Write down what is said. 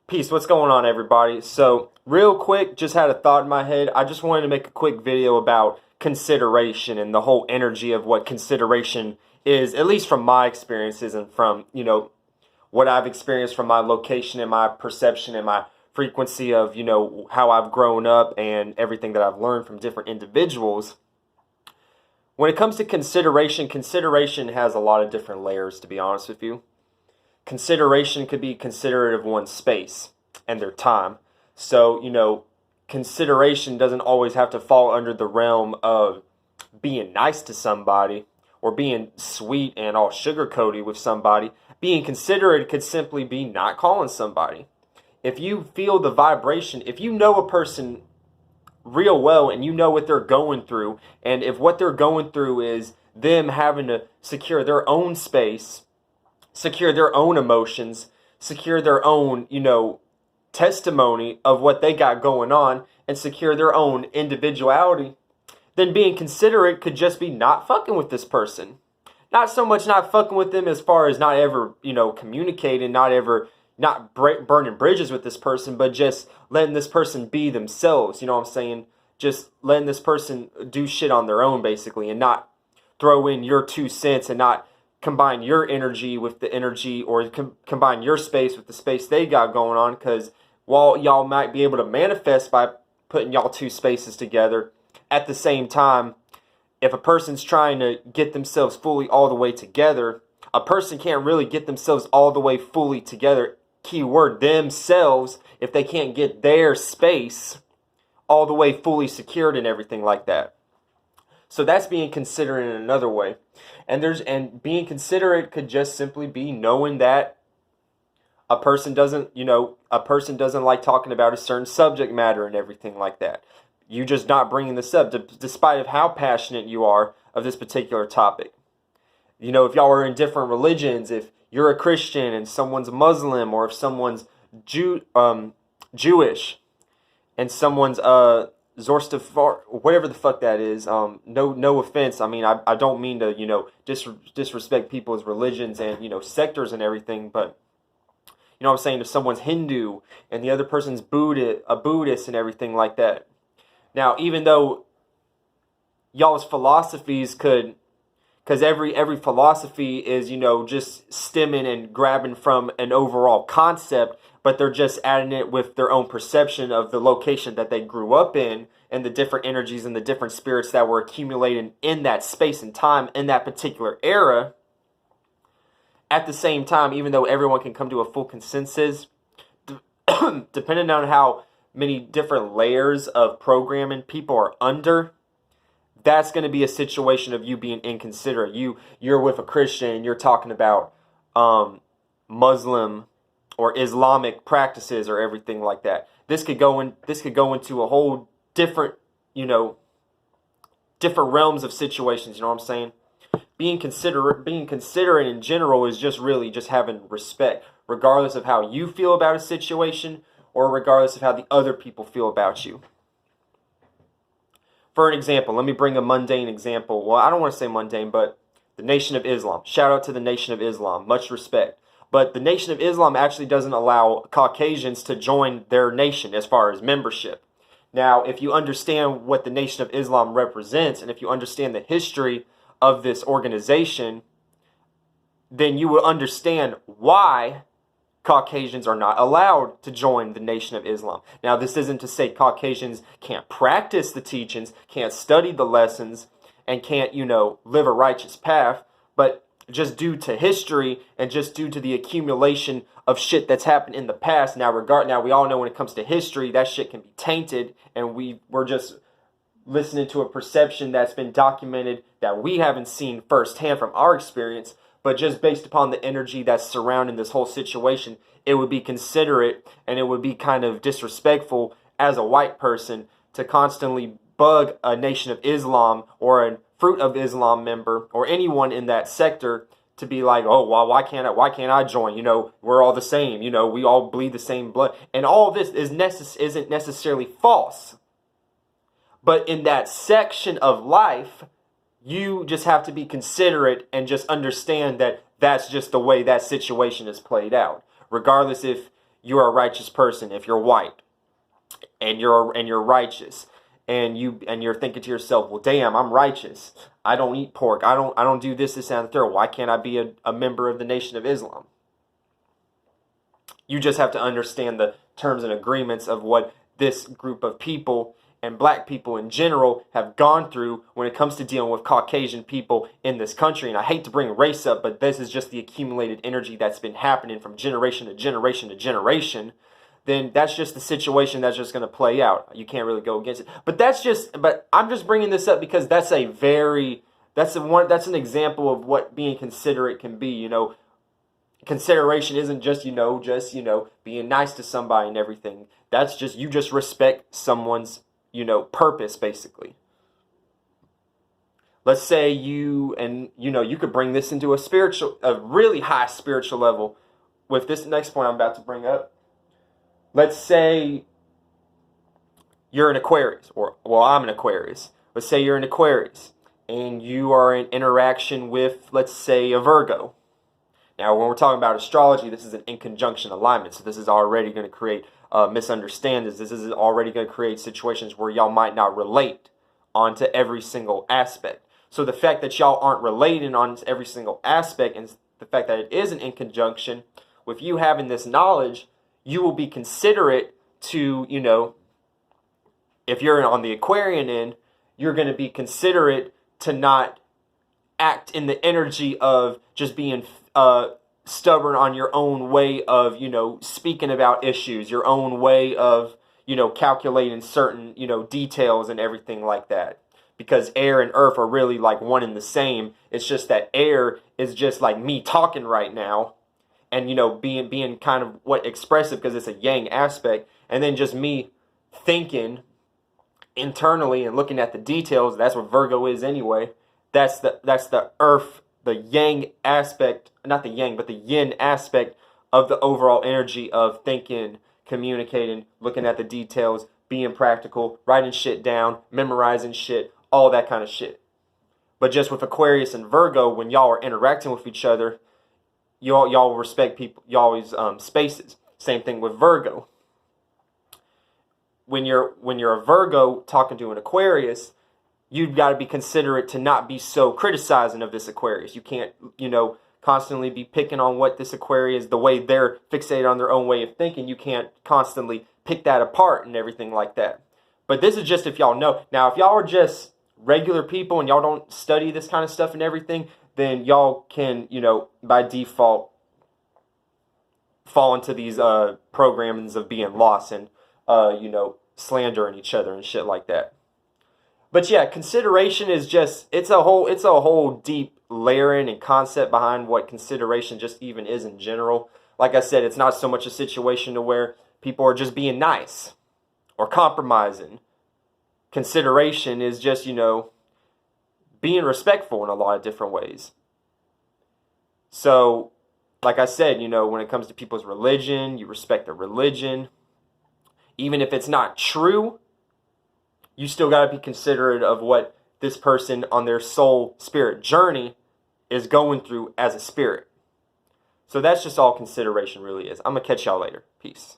Peace, what's going on, everybody? So, real quick, just had a thought in my head. I just wanted to make a quick video about consideration and the whole energy of what consideration is, at least from my experiences and from, what I've experienced from my location and my perception and my frequency of, how I've grown up and everything that I've learned from different individuals. When it comes to consideration, consideration has a lot of different layers, to be honest with you. Consideration could be considerate of one's space and their time. So, consideration doesn't always have to fall under the realm of being nice to somebody or being sweet and all sugar-coated with somebody. Being considerate could simply be not calling somebody. If you feel the vibration, if you know a person real well and you know what they're going through, and if what they're going through is them having to secure their own space, secure their own emotions, secure their own, testimony of what they got going on, and secure their own individuality, then being considerate could just be not fucking with this person. Not so much not fucking with them as far as not ever, communicating, not burning bridges with this person, but just letting this person be themselves, you know what I'm saying? Just letting this person do shit on their own, basically, and not throw in your 2 cents and not combine your energy with the energy, or combine your space with the space they got going on. Because while y'all might be able to manifest by putting y'all two spaces together, at the same time, if a person's trying to get themselves fully all the way together, a person can't really get themselves all the way fully together, keyword themselves, if they can't get their space all the way fully secured and everything like that. So that's being considerate in another way. And being considerate could just simply be knowing that a person doesn't like talking about a certain subject matter and everything like that. You just not bringing this up, despite of how passionate you are of this particular topic. If y'all are in different religions, if you're a Christian and someone's Muslim, or if someone's Jewish and someone's Zoroaster, whatever the fuck that is. No offense. I mean, I don't mean to, disrespect people's religions and, sectors and everything, but, what I'm saying, if someone's Hindu and the other person's a Buddhist and everything like that. Now, even though y'all's philosophies because every philosophy is, just stemming and grabbing from an overall concept, but they're just adding it with their own perception of the location that they grew up in and the different energies and the different spirits that were accumulating in that space and time in that particular era. At the same time, even though everyone can come to a full consensus, depending on how many different layers of programming people are under, that's going to be a situation of you being inconsiderate. You're with a Christian and you're talking about Muslim or Islamic practices or everything like that. This could go into a whole different, different realms of situations, you know what I'm saying? Being considerate in general is just really just having respect, regardless of how you feel about a situation or regardless of how the other people feel about you. For an example, let me bring a mundane example. Well, I don't want to say mundane, but the Nation of Islam. Shout out to the Nation of Islam. Much respect. But the Nation of Islam actually doesn't allow Caucasians to join their nation as far as membership. Now, if you understand what the Nation of Islam represents, and if you understand the history of this organization, then you will understand why Caucasians are not allowed to join the Nation of Islam. Now, this isn't to say Caucasians can't practice the teachings, can't study the lessons, and can't, live a righteous path, but just due to history and just due to the accumulation of shit that's happened in the past. Now, we all know when it comes to history, that shit can be tainted, and we're just listening to a perception that's been documented that we haven't seen firsthand from our experience. But just based upon the energy that's surrounding this whole situation, it would be considerate and it would be kind of disrespectful as a white person to constantly bug a Nation of Islam or a Fruit of Islam member or anyone in that sector to be like, oh, well, why can't I join? We're all the same. We all bleed the same blood. And all of this isn't necessarily false. But in that section of life, you just have to be considerate and just understand that that's just the way that situation is played out. Regardless if you are a righteous person if you're white and you're righteous, and you're thinking to yourself, well, damn, I'm righteous. I don't eat pork. I don't do this, and the third. Why can't I be a member of the Nation of Islam? You just have to understand the terms and agreements of what this group of people and black people in general have gone through when it comes to dealing with Caucasian people in this country. And I hate to bring race up, but this is just the accumulated energy that's been happening from generation to generation to generation. Then that's just the situation that's just going to play out. You can't really go against it. But I'm just bringing this up because that's an example of what being considerate can be. You know, consideration isn't just being nice to somebody and everything. That's just, you just respect someone's, purpose, basically. Let's say you could bring this into a really high spiritual level with this next point I'm about to bring up. Let's say you're an Aquarius, I'm an Aquarius. Let's say you're an Aquarius and you are in interaction with, let's say, a Virgo. Now, when we're talking about astrology, this is an in conjunction alignment, so this is already going to create misunderstandings. This is already going to create situations where y'all might not relate onto every single aspect. So the fact that y'all aren't relating on every single aspect, and the fact that it is an in conjunction, with you having this knowledge, you will be considerate to, if you're on the Aquarian end, you're going to be considerate to not act in the energy of just being stubborn on your own way of, speaking about issues, your own way of, calculating certain, details and everything like that. Because air and earth are really like one and the same. It's just that air is just like me talking right now, and being kind of expressive because it's a yang aspect, and then just me thinking internally and looking at the details. That's what Virgo is anyway. That's the earth, the yang aspect, not the yang, but the yin aspect of the overall energy of thinking, communicating, looking at the details, being practical, writing shit down, memorizing shit, all that kind of shit. But just with Aquarius and Virgo, when y'all are interacting with each other, y'all respect people, y'all's spaces. Same thing with Virgo. When you're a Virgo talking to an Aquarius, you've got to be considerate to not be so criticizing of this Aquarius. You can't, constantly be picking on what this Aquarius, the way they're fixated on their own way of thinking. You can't constantly pick that apart and everything like that. But this is just if y'all know. Now, if y'all are just regular people and y'all don't study this kind of stuff and everything, then y'all can, by default, fall into these programmings of being lost and, slandering each other and shit like that. But yeah, consideration is just, it's a whole deep layering and concept behind what consideration just even is in general. Like I said, it's not so much a situation to where people are just being nice or compromising. Consideration is just, being respectful in a lot of different ways. So, like I said, when it comes to people's religion, you respect their religion. Even if it's not true, you still got to be considerate of what this person on their soul spirit journey is going through as a spirit. So that's just all consideration really is. I'm going to catch y'all later. Peace.